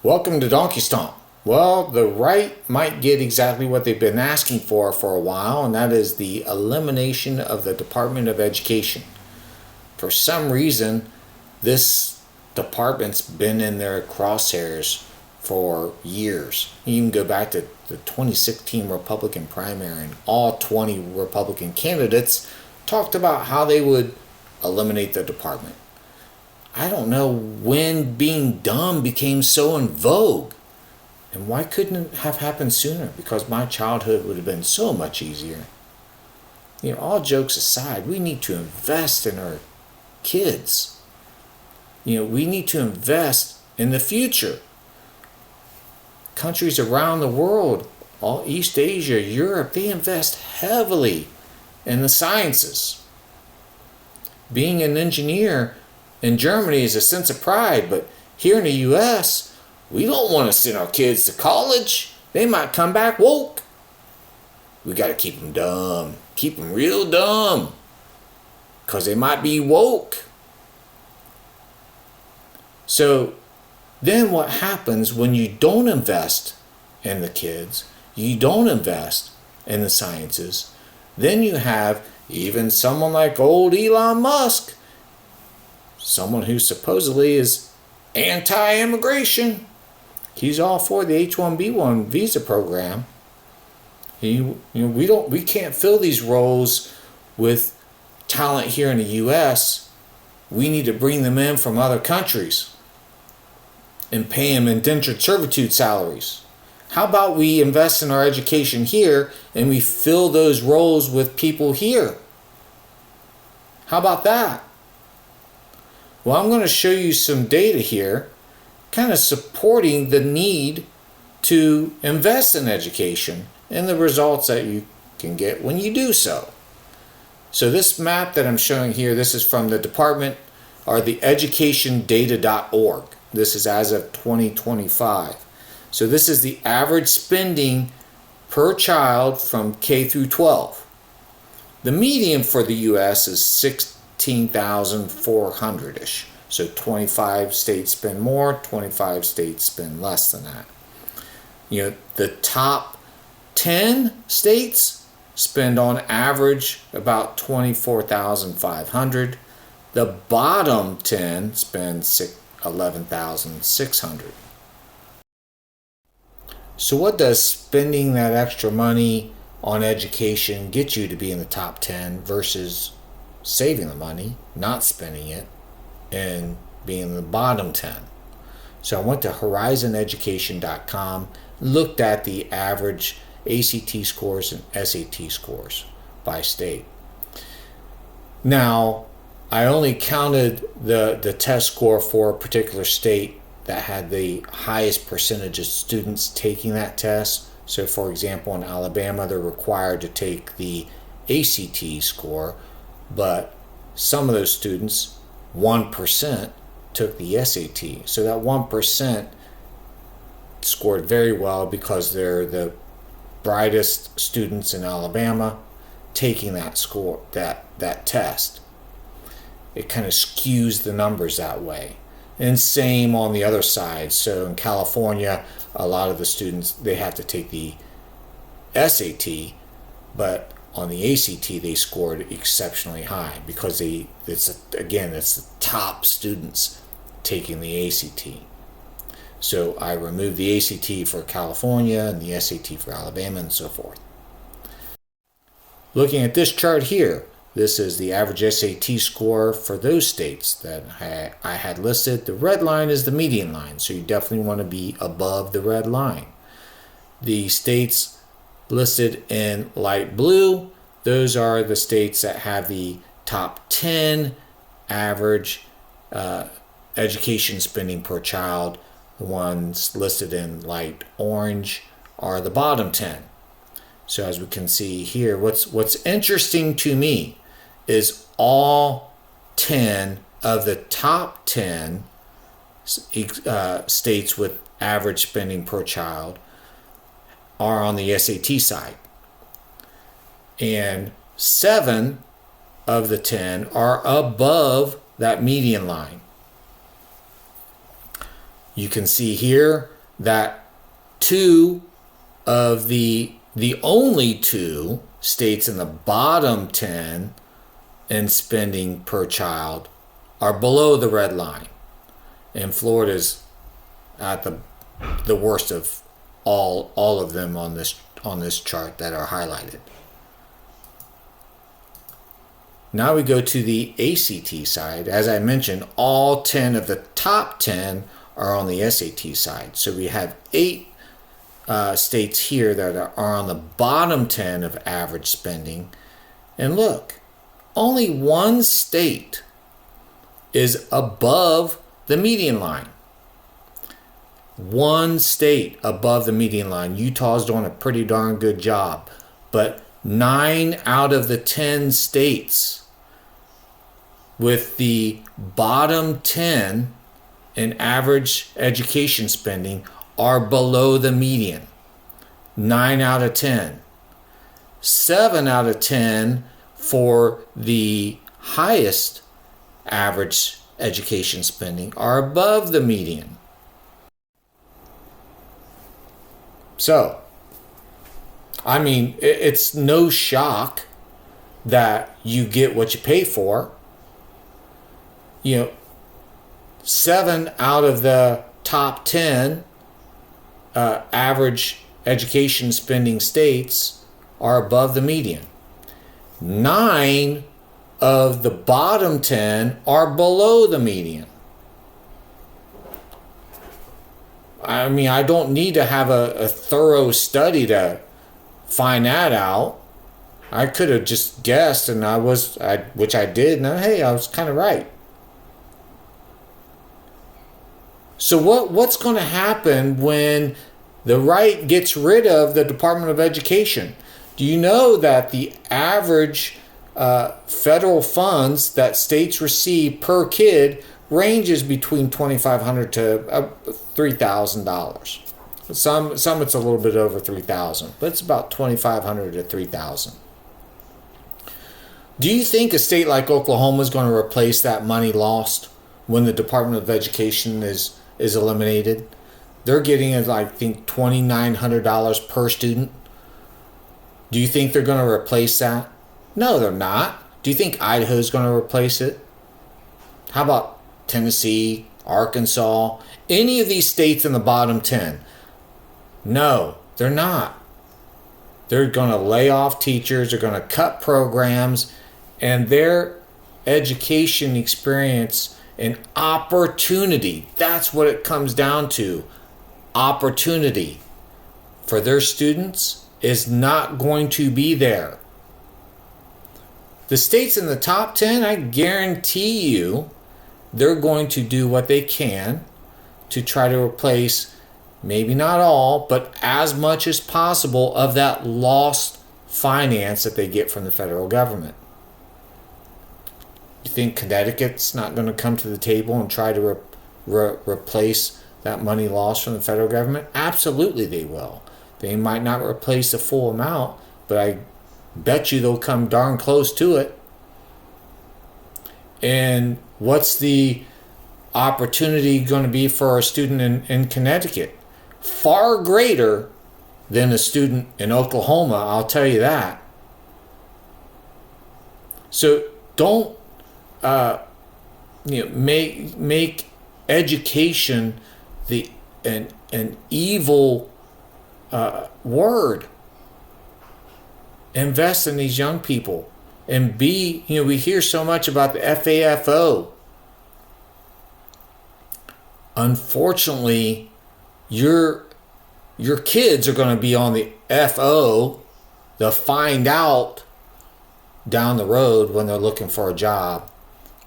Welcome to Donkey Stomp. Well, the right might get exactly what they've been asking for a while, and that is the elimination of the Department of Education. For some reason, this department's been in their crosshairs for years. You can go back to the 2016 Republican primary, and all 20 Republican candidates talked about how they would eliminate the department. I don't know when being dumb became so in vogue. And why couldn't it have happened sooner? Because my childhood would have been so much easier. All jokes aside, we need to invest in our kids. We need to invest in the future. Countries around the world, all East Asia, Europe, they invest heavily in the sciences. Being an engineer in Germany is a sense of pride, but here in the U.S., we don't want to send our kids to college. They might come back woke. We got to keep them dumb. Keep them real dumb. Because they might be woke. So then what happens when you don't invest in the kids, you don't invest in the sciences, then you have even someone like old Elon Musk, someone who supposedly is anti-immigration. He's all for the H-1B1 visa program. We can't fill these roles with talent here in the U.S. We need to bring them in from other countries and pay them indentured servitude salaries. How about we invest in our education here and we fill those roles with people here? How about that? Well, I'm going to show you some data here kind of supporting the need to invest in education and the results that you can get when you do so. So this map that I'm showing here, this is from the department or the educationdata.org. This is as of 2025. So this is the average spending per child from K through 12. The median for the U.S. is 16,400-ish. So 25 states spend more, 25 states spend less than that. The top 10 states spend on average about 24,500. The bottom 10 spend 11,600. So what does spending that extra money on education get you to be in the top 10 versus saving the money, not spending it, and being in the bottom 10? So I went to horizoneducation.com, looked at the average ACT scores and SAT scores by state. Now, I only counted the test score for a particular state that had the highest percentage of students taking that test. So for example, in Alabama, they're required to take the ACT score, but some of those students, 1%, took the SAT. So that 1% scored very well because they're the brightest students in Alabama taking that score, that test. It kind of skews the numbers that way. And same on the other side. So in California, a lot of the students, they have to take the SAT, but on the ACT they scored exceptionally high because it's the top students taking the ACT. So I removed the ACT for California and the SAT for Alabama and so forth. Looking at this chart here, this is the average SAT score for those states that I had listed. The red line is the median line, so you definitely want to be above the red line. The states listed in light blue, those are the states that have the top 10 average education spending per child. The ones listed in light orange are the bottom 10. So as we can see here, what's interesting to me is all 10 of the top 10 states with average spending per child are on the SAT side. And 7 of the 10 are above that median line. You can see here that two of the only two states in the bottom 10 in spending per child are below the red line. And Florida's at the worst of all of them on this chart that are highlighted. Now we go to the ACT side. As I mentioned, all 10 of the top 10 are on the SAT side. So we have 8 states here that are on the bottom 10 of average spending. And look, only one state is above the median line. One state above the median line. Utah's doing a pretty darn good job. But 9 out of the 10 states with the bottom 10 in average education spending are below the median. 9 out of 10. 7 out of 10 for the highest average education spending are above the median. So, I mean, it's no shock that you get what you pay for. 7 out of the top 10 average education spending states are above the median. 9 of the bottom 10 are below the median. I mean, I don't need to have a thorough study to find that out. I could have just guessed, and which I did, and hey, I was kind of right. So what's going to happen when the right gets rid of the Department of Education? Do you know that the average federal funds that states receive per kid ranges between $2,500 to $3,000? Some it's a little bit over $3,000, but it's about $2,500 to $3,000. Do you think a state like Oklahoma is going to replace that money lost when the Department of Education is eliminated? They're getting, I think, $2,900 per student. Do you think they're going to replace that? No, they're not. Do you think Idaho's going to replace it? How about Tennessee, Arkansas, any of these states in the bottom 10? No, they're not. They're going to lay off teachers, they're going to cut programs, and their education experience and opportunity, that's what it comes down to. Opportunity for their students is not going to be there. The states in the top 10, I guarantee you, they're going to do what they can to try to replace, maybe not all, but as much as possible of that lost finance that they get from the federal government. You think Connecticut's not going to come to the table and try to replace that money lost from the federal government? Absolutely they will. They might not replace the full amount, but I bet you they'll come darn close to it. And what's the opportunity going to be for a student in Connecticut? Far greater than a student in Oklahoma, I'll tell you that. So don't make education an evil word. Invest in these young people and we hear so much about the FAFO. Unfortunately, your kids are going to be on the FO, the find out, down the road when they're looking for a job,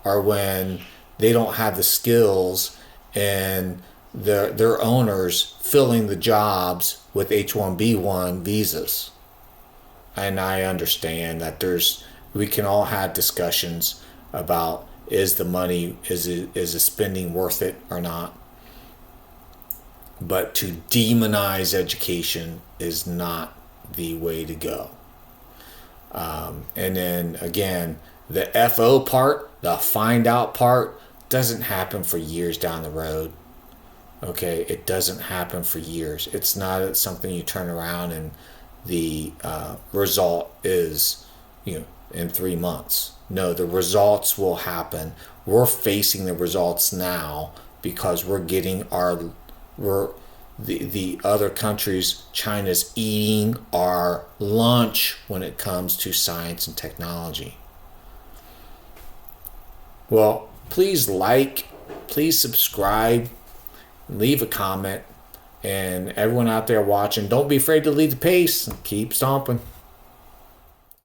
or when they don't have the skills and their owners filling the jobs with H-1B1 visas. And I understand that we can all have discussions about is the spending worth it or not. But to demonize education is not the way to go. And then again, the FO part, the find out part, doesn't happen for years down the road. Okay, it doesn't happen for years. It's not something you turn around and the result is, in 3 months. No, the results will happen. We're facing the results now because we're the other countries. China's eating our lunch when it comes to science and technology. Well, please subscribe, leave a comment, and everyone out there watching, don't be afraid to lead the pace. Keep stomping.